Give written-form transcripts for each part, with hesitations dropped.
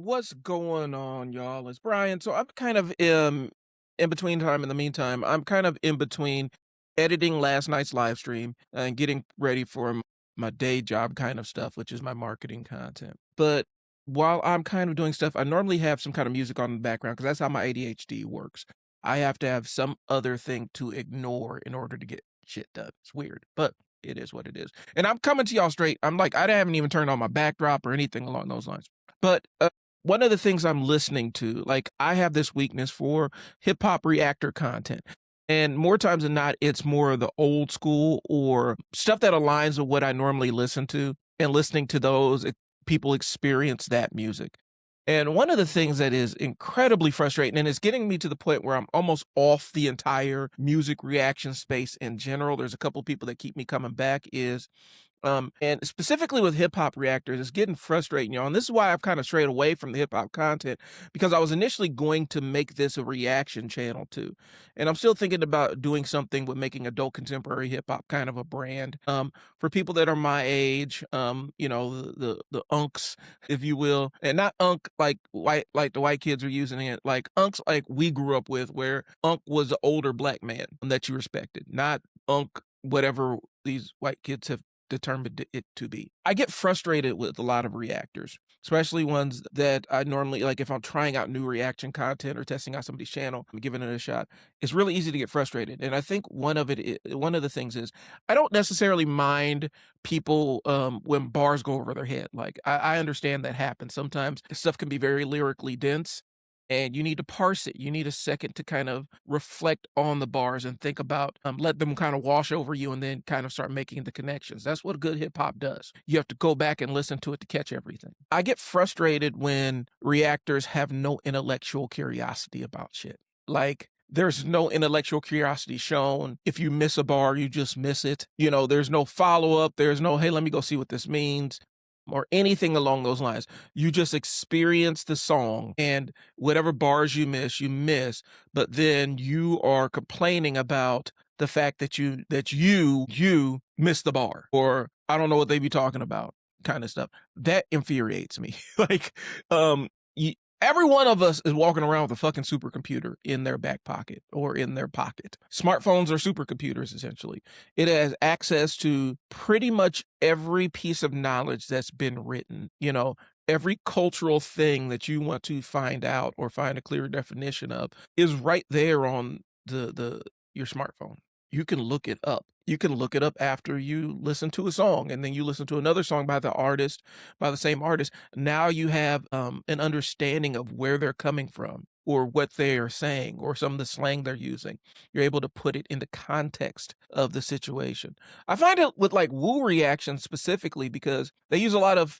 What's going on, y'all? It's Brian. So I'm kind of in between time. In the meantime, I'm kind of in between editing last night's live stream and getting ready for my day job kind of stuff, which is my marketing content. But while I'm kind of doing stuff, I normally have some kind of music on in the background because that's how my ADHD works. I have to have some other thing to ignore in order to get shit done. It's weird, but it is what it is. And I'm coming to y'all straight. I'm like, I haven't even turned on my backdrop or anything along those lines. But one of the things I'm listening to, like I have this weakness for hip hop reactor content. And more times than not, it's more of the old school or stuff that aligns with what I normally listen to, and listening to those people experience that music. And one of the things that is incredibly frustrating, and it's getting me to the point where I'm almost off the entire music reaction space in general. There's a couple people that keep me coming back is and specifically with hip hop reactors, it's getting frustrating, y'all. And this is why I've kind of strayed away from the hip hop content, because I was initially going to make this a reaction channel too. And I'm still thinking about doing something with making adult contemporary hip hop kind of a brand. For people that are my age, the unks, if you will, and not unk like white, like the white kids are using it, like unks like we grew up with, where unk was the older black man that you respected, not unk whatever these white kids have determined it to be. I get frustrated with a lot of reactors, especially ones that I normally like if I'm trying out new reaction content or testing out somebody's channel, I'm giving it a shot. It's really easy to get frustrated. And I think one of the things is I don't necessarily mind people when bars go over their head. Like I understand that happens. Sometimes stuff can be very lyrically dense and you need to parse it. You need a second to kind of reflect on the bars and think about, let them kind of wash over you and then kind of start making the connections. That's what good hip hop does. You have to go back and listen to it to catch everything. I get frustrated when reactors have no intellectual curiosity about shit. Like, there's no intellectual curiosity shown. If you miss a bar, you just miss it. There's no follow up. There's no, hey, let me go see what this means or anything along those lines. You just experience the song, and whatever bars you miss, but then you are complaining about the fact that you missed the bar, or I don't know what they be talking about kind of stuff. That infuriates me. Like, you, every one of us is walking around with a fucking supercomputer in their back pocket or in their pocket. Smartphones are supercomputers, essentially. It has access to pretty much every piece of knowledge that's been written. Every cultural thing that you want to find out or find a clear definition of is right there on the your smartphone. You can look it up. You can look it up after you listen to a song, and then you listen to another song by the same artist. Now you have an understanding of where they're coming from or what they are saying or some of the slang they're using. You're able to put it in the context of the situation. I find it with like Woo reactions specifically because they use a lot of,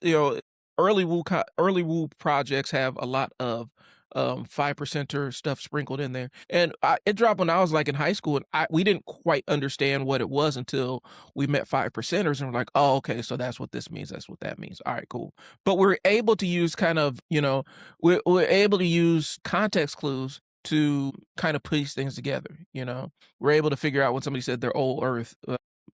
early Woo projects have a lot of 5%er stuff sprinkled in there. And it dropped when I was like in high school, and we didn't quite understand what it was until we met 5%ers and we're like, oh, okay, so that's what this means. That's what that means. All right, cool. But we're able to use kind of, we're able to use context clues to kind of piece things together. We're able to figure out when somebody said they're old earth,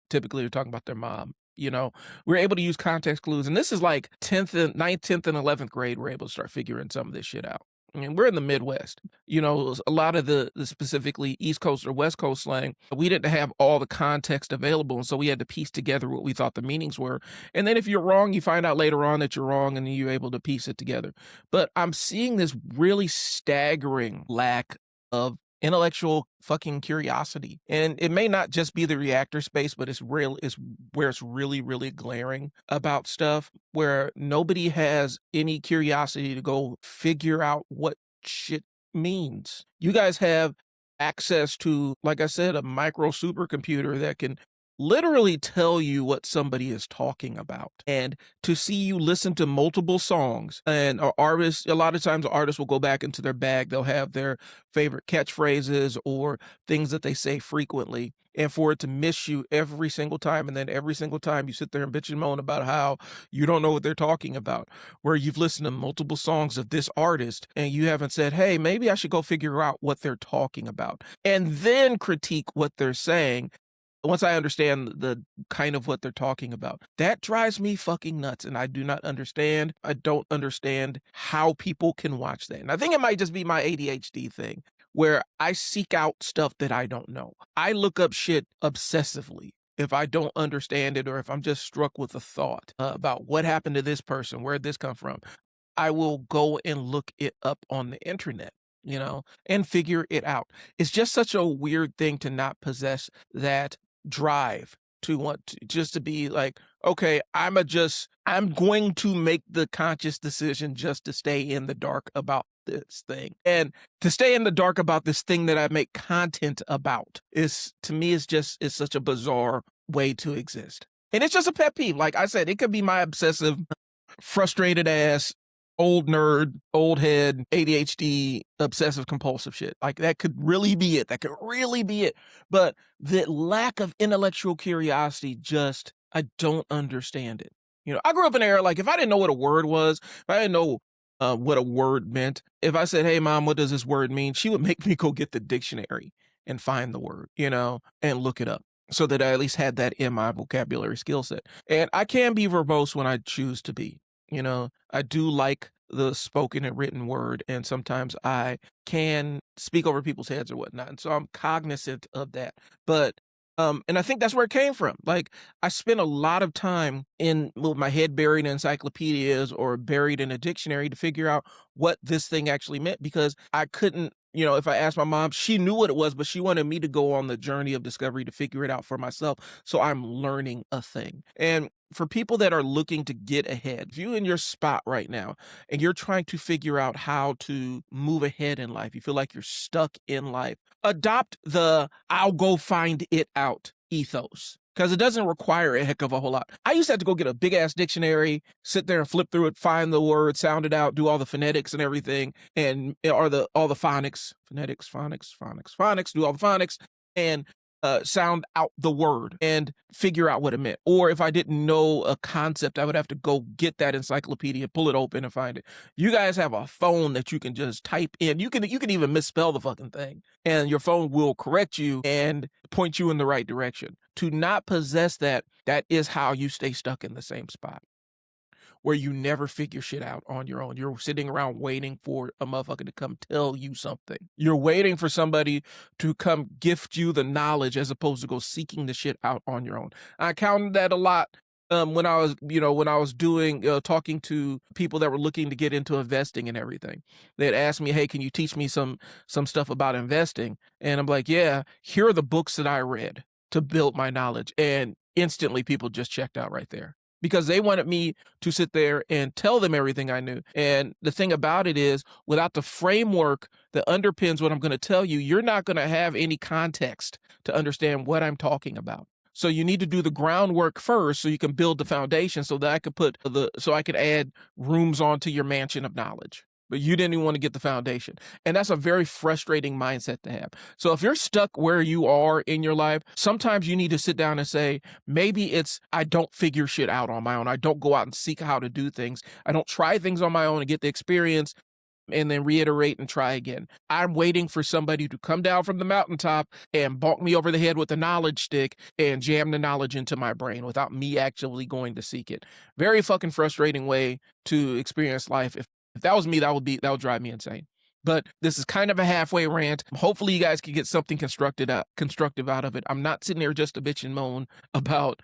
typically they're talking about their mom. We're able to use context clues. And this is like 10th and 9th, 10th and 11th grade. We're able to start figuring some of this shit out. I mean, we're in the Midwest. A lot of the specifically East Coast or West Coast slang, we didn't have all the context available. And so we had to piece together what we thought the meanings were. And then if you're wrong, you find out later on that you're wrong and then you're able to piece it together. But I'm seeing this really staggering lack of intellectual fucking curiosity. And it may not just be the reactor space, but it's where it's really, really glaring about stuff where nobody has any curiosity to go figure out what shit means. You guys have access to, like I said, a micro supercomputer that can literally tell you what somebody is talking about. And to see you listen to multiple songs, and artists, a lot of times artists will go back into their bag. They'll have their favorite catchphrases or things that they say frequently. And for it to miss you every single time, and then every single time you sit there and bitch and moan about how you don't know what they're talking about, where you've listened to multiple songs of this artist and you haven't said, hey, maybe I should go figure out what they're talking about and then critique what they're saying. once I understand the kind of what they're talking about, that drives me fucking nuts, and I do not understand. I don't understand how people can watch that. And I think it might just be my ADHD thing, where I seek out stuff that I don't know. I look up shit obsessively if I don't understand it or if I'm just struck with a thought about what happened to this person, where'd this come from. I will go and look it up on the internet, and figure it out. It's just such a weird thing to not possess that drive to want to just to be like, okay, I'm going to make the conscious decision just to stay in the dark about this thing. And to stay in the dark about this thing that I make content about is, to me, is such a bizarre way to exist. And it's just a pet peeve. Like I said, it could be my obsessive frustrated ass, old nerd, old head, ADHD, obsessive compulsive shit. Like that could really be it. That could really be it. But the lack of intellectual curiosity, just, I don't understand it. I grew up in an era, like, if I didn't know what a word was, if I didn't know what a word meant, if I said, hey, mom, what does this word mean? She would make me go get the dictionary and find the word, and look it up so that I at least had that in my vocabulary skill set. And I can be verbose when I choose to be. I do like the spoken and written word, and sometimes I can speak over people's heads or whatnot. And so I'm cognizant of that. But and I think that's where it came from. Like, I spent a lot of time with my head buried in encyclopedias or buried in a dictionary to figure out what this thing actually meant, because I couldn't, if I asked my mom, she knew what it was, but she wanted me to go on the journey of discovery to figure it out for myself. So I'm learning a thing. And for people that are looking to get ahead, if you're in your spot right now and you're trying to figure out how to move ahead in life, you feel like you're stuck in life, adopt the I'll go find it out ethos, because it doesn't require a heck of a whole lot. I used to have to go get a big ass dictionary, sit there and flip through it, find the word, sound it out, do all the phonetics and everything, and all the phonics, phonetics, do all the phonics, and sound out the word and figure out what it meant. Or if I didn't know a concept, I would have to go get that encyclopedia, pull it open, and find it. You guys have a phone that you can just type in. You can even misspell the fucking thing, and your phone will correct you and point you in the right direction. To not possess that is how you stay stuck in the same spot, where you never figure shit out on your own. You're sitting around waiting for a motherfucker to come tell you something. You're waiting for somebody to come gift you the knowledge as opposed to go seeking the shit out on your own. I counted that a lot when I was doing talking to people that were looking to get into investing and everything. They'd ask me, "Hey, can you teach me some stuff about investing?" And I'm like, "Yeah, here are the books that I read to build my knowledge." And instantly people just checked out right there, because they wanted me to sit there and tell them everything I knew. And the thing about it is, without the framework that underpins what I'm going to tell you, you're not going to have any context to understand what I'm talking about. So you need to do the groundwork first so you can build the foundation, so that I could add rooms onto your mansion of knowledge. But you didn't even want to get the foundation. And that's a very frustrating mindset to have. So if you're stuck where you are in your life, sometimes you need to sit down and say, maybe it's, I don't figure shit out on my own. I don't go out and seek how to do things. I don't try things on my own and get the experience and then reiterate and try again. I'm waiting for somebody to come down from the mountaintop and bonk me over the head with a knowledge stick and jam the knowledge into my brain without me actually going to seek it. Very fucking frustrating way to experience life. If that was me, that would drive me insane. But this is kind of a halfway rant. Hopefully you guys can get something constructive out of it. I'm not sitting there just to bitch and moan about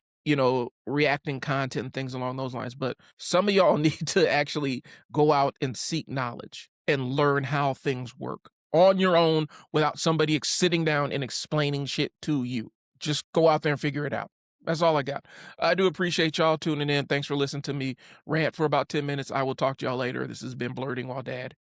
reacting content and things along those lines. But some of y'all need to actually go out and seek knowledge and learn how things work on your own without somebody sitting down and explaining shit to you. Just go out there and figure it out. That's all I got. I do appreciate y'all tuning in. Thanks for listening to me rant for about 10 minutes. I will talk to y'all later. This has been Blerding While Dad.